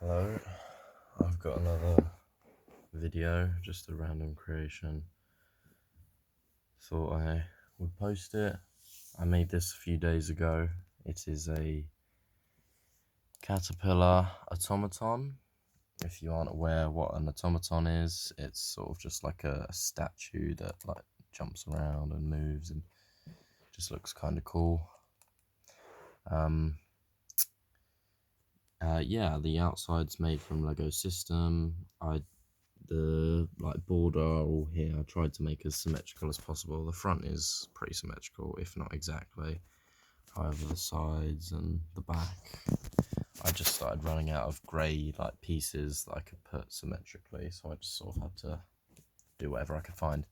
Hello, I've got another video, just a random creation. Thought I would post it. I made this a few days ago. It is a caterpillar automaton. If you aren't aware what an automaton is, it's sort of just like a statue that like jumps around and moves and just looks kind of cool. Yeah, the outside's made from Lego System. The border all here, I tried to make as symmetrical as possible. The front is pretty symmetrical, if not exactly. However, the sides and the back, I just started running out of grey pieces that I could put symmetrically, so I just sort of had to do whatever I could find.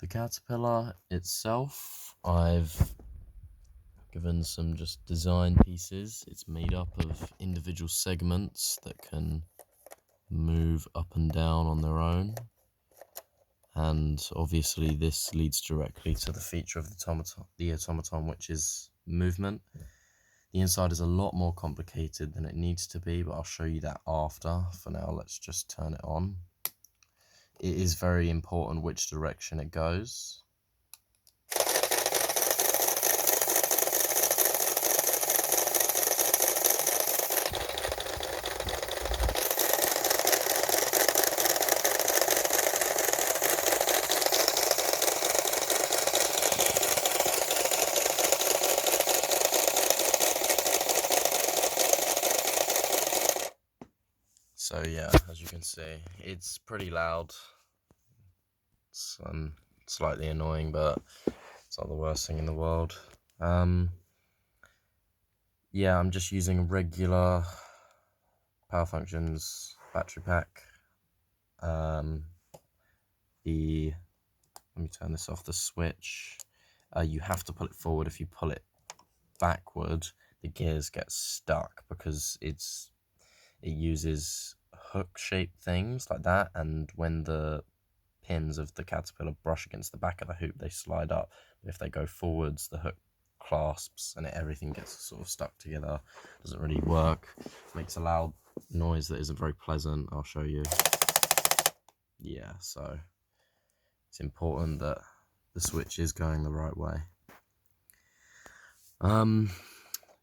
The caterpillar itself, I've given some just design pieces. It's made up of individual segments that can move up and down on their own, and obviously this leads directly to the feature of the automaton, which is movement. The inside is a lot more complicated than it needs to be, but I'll show you that after. For now, let's just turn it on. It is very important which direction it goes. So yeah, as you can see, it's pretty loud. It's slightly annoying, but it's not the worst thing in the world. Yeah, I'm just using a regular Power Functions battery pack. Let me turn this off, the switch. You have to pull it forward. If you pull it backward, the gears get stuck because it uses hook-shaped things like that, and when the pins of the caterpillar brush against the back of the hoop, they slide up. But if they go forwards, the hook clasps and everything gets sort of stuck together. Doesn't really work. Makes a loud noise that isn't very pleasant. I'll show you. Yeah, so it's important that the switch is going the right way.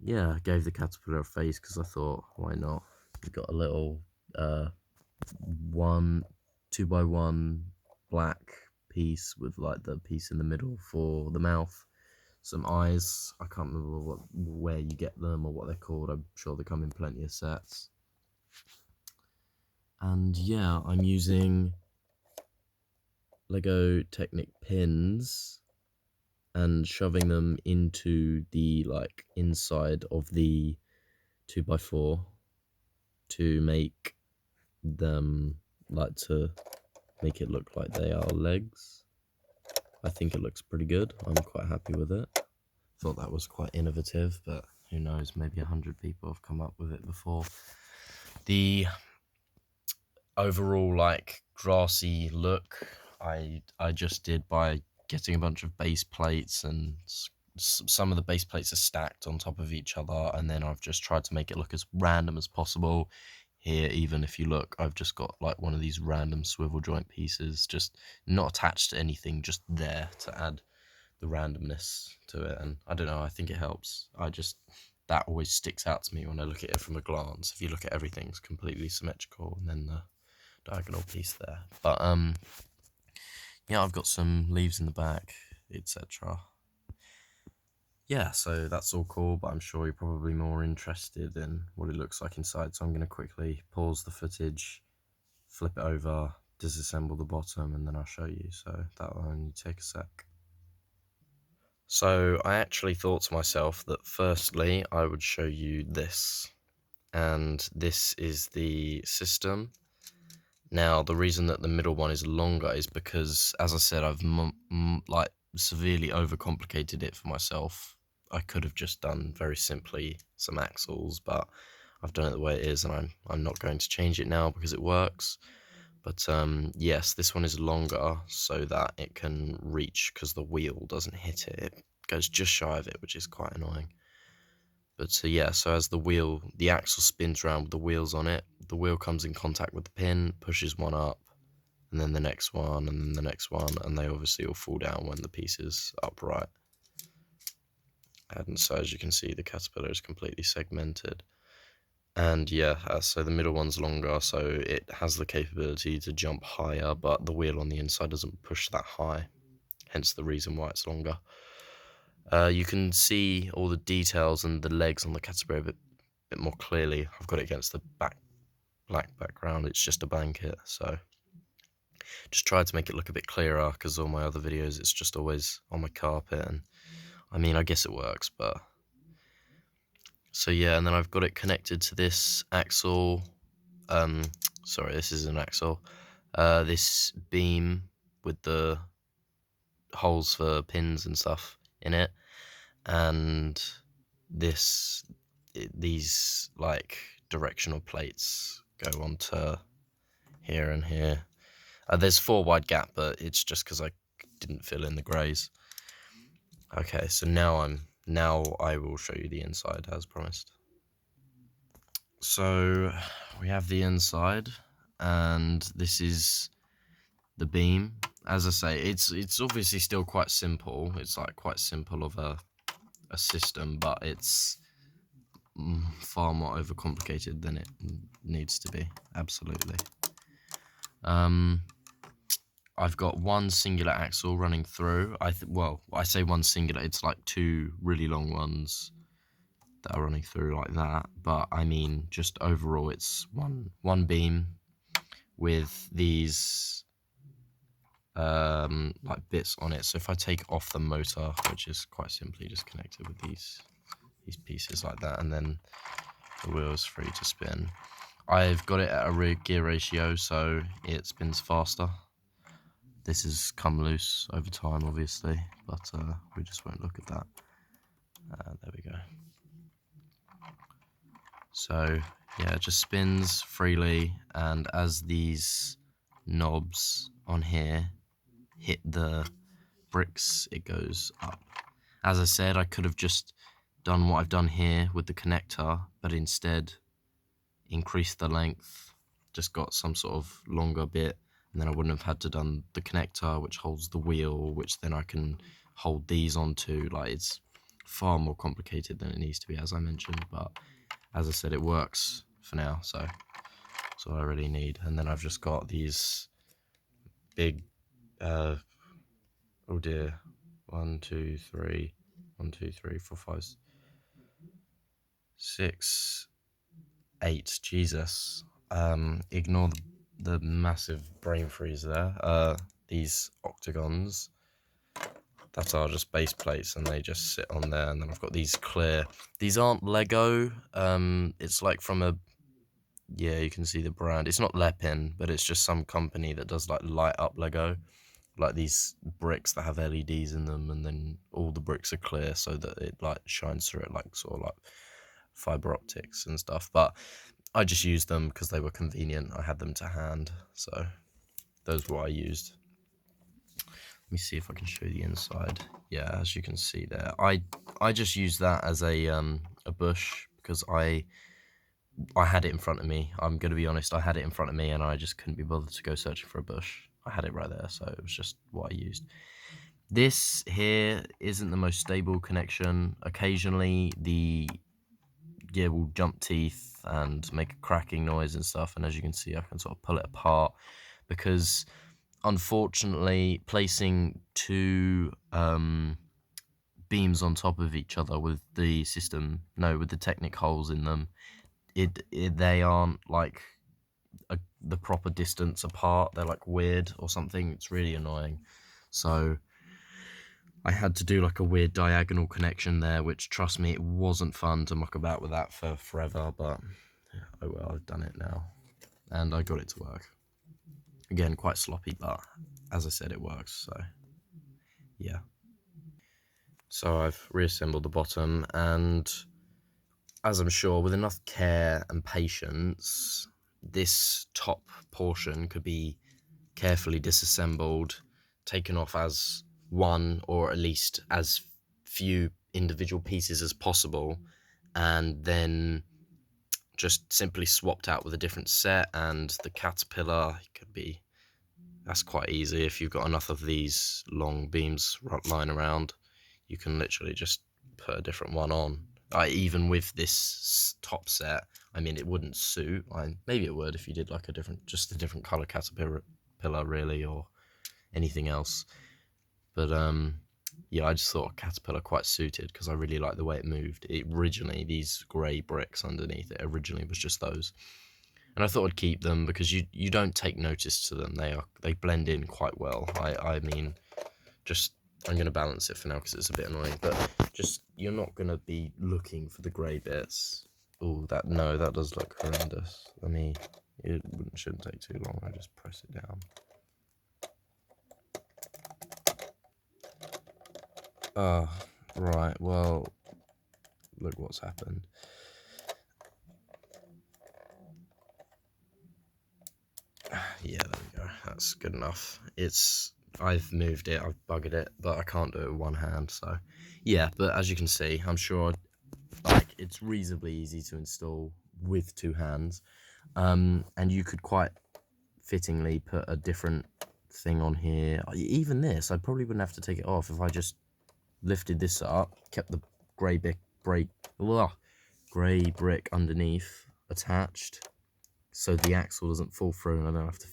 Yeah, I gave the caterpillar a face because I thought, why not? We've got a little 2x1 black piece with the piece in the middle for the mouth, some eyes. I can't remember where you get them or what they're called. I'm sure they come in plenty of sets. And yeah, I'm using Lego Technic pins and shoving them into the inside of the 2x4 to make them to make it look like they are legs. I think it looks pretty good. I'm quite happy with it. Thought that was quite innovative, but who knows, maybe 100 people have come up with it before. The overall grassy look I just did by getting a bunch of base plates, and some of the base plates are stacked on top of each other, and then I've just tried to make it look as random as possible. Here, even if you look, I've just got one of these random swivel joint pieces, just not attached to anything, just there to add the randomness to it. And I don't know, I think it helps. That always sticks out to me when I look at it from a glance. If you look at everything, it's completely symmetrical, and then the diagonal piece there. But yeah, I've got some leaves in the back, etc. Yeah, so that's all cool, but I'm sure you're probably more interested in what it looks like inside, so I'm going to quickly pause the footage, flip it over, disassemble the bottom, and then I'll show you, so that'll only take a sec. So I actually thought to myself that firstly I would show you this, and this is the system. Now, the reason that the middle one is longer is because, as I said, I've severely overcomplicated it for myself. I could have just done very simply some axles, but I've done it the way it is, and I'm not going to change it now because it works. But yes, this one is longer so that it can reach, because the wheel doesn't hit it. It goes just shy of it, which is quite annoying. But yeah, so as the axle spins around with the wheels on it, the wheel comes in contact with the pin, pushes one up, and then the next one, and then the next one, and they obviously all fall down when the piece is upright. And so as you can see, the caterpillar is completely segmented. And yeah, so the middle one's longer, so it has the capability to jump higher, but the wheel on the inside doesn't push that high, hence the reason why it's longer. You can see all the details and the legs on the caterpillar a bit more clearly. I've got it against the black background, it's just a blanket, so just tried to make it look a bit clearer, because all my other videos it's just always on my carpet, and I mean, I guess it works, but so yeah. And then I've got it connected to this axle, sorry, this is an axle, this beam with the holes for pins and stuff in it, and these like directional plates go onto here and here. There's 4 wide gap, but it's just because I didn't fill in the greys. Okay, so now I will show you the inside as promised. So we have the inside, and this is the beam. As I say, it's obviously still quite simple. It's like quite simple of a system, but it's far more overcomplicated than it needs to be. Absolutely. I've got one singular axle running through. Well, I say one singular, it's like 2 really long ones that are running through like that, but I mean just overall it's one beam with these like bits on it. So if I take off the motor, which is quite simply just connected with these pieces like that, and then the wheel's free to spin. I've got it at a gear ratio, so it spins faster. This has come loose over time, obviously, but we just won't look at that. There we go. So yeah, it just spins freely, and as these knobs on here hit the bricks, it goes up. As I said, I could have just done what I've done here with the connector, but instead increased the length, just got some sort of longer bit, and then I wouldn't have had to done the connector which holds the wheel, which then I can hold these onto. Like, it's far more complicated than it needs to be, as I mentioned, but as I said, it works for now, so that's all I really need. And then I've just got these big oh dear, 1 2 3 1 2 3 4 5 6 8, Jesus, ignore the massive brain freeze there. These octagons that are just base plates, and they just sit on there. And then I've got these clear, these aren't Lego, it's like from a, yeah, you can see the brand, it's not Lepin, but it's just some company that does like light up Lego, like these bricks that have LEDs in them, and then all the bricks are clear so that it like shines through it, like sort of like fiber optics and stuff. But I just used them because they were convenient. I had them to hand, so those were what I used. Let me see if I can show you the inside. Yeah, as you can see there, I just used that as a bush because I had it in front of me. I'm gonna be honest, I had it in front of me, and I just couldn't be bothered to go searching for a bush. I had it right there, so it was just what I used. This here isn't the most stable connection. Occasionally the gear will jump teeth and make a cracking noise and stuff, and as you can see, I can sort of pull it apart because unfortunately placing 2 beams on top of each other with the Technic holes in them, they aren't like the proper distance apart. They're like weird or something. It's really annoying. So I had to do like a weird diagonal connection there, which, trust me, it wasn't fun to muck about with that for forever, but oh well, I've done it now, and I got it to work. Again, quite sloppy, but as I said, it works, so yeah. So I've reassembled the bottom, and as I'm sure, with enough care and patience, this top portion could be carefully disassembled, taken off as one, or at least as few individual pieces as possible, and then just simply swapped out with a different set. And the Caterpillar could be, that's quite easy. If you've got enough of these long beams lying around, you can literally just put a different one on. Even with this top set, I mean, it wouldn't suit. Maybe it would if you did like just a different color Caterpillar really, or anything else. But yeah, I just thought Caterpillar quite suited because I really like the way it moved. It originally, these grey bricks underneath it originally was just those, and I thought I'd keep them because you don't take notice to them. They blend in quite well. I mean, just I'm gonna balance it for now because it's a bit annoying, but just you're not gonna be looking for the grey bits. Oh, that does look horrendous. It shouldn't take too long. I just press it down. Right, well, look what's happened. Yeah, there we go. That's good enough. I've moved it, I've buggered it, but I can't do it with one hand, so yeah. But as you can see, I'm sure it's reasonably easy to install with two hands, and you could quite fittingly put a different thing on here. Even this, I probably wouldn't have to take it off if I just lifted this up, kept the grey brick underneath attached, so the axle doesn't fall through and I don't have to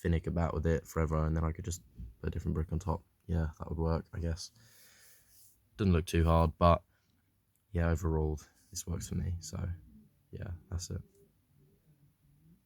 finick about with it forever, and then I could just put a different brick on top. Yeah, that would work, I guess. Doesn't look too hard, but yeah, overall this works for me, so yeah, that's it.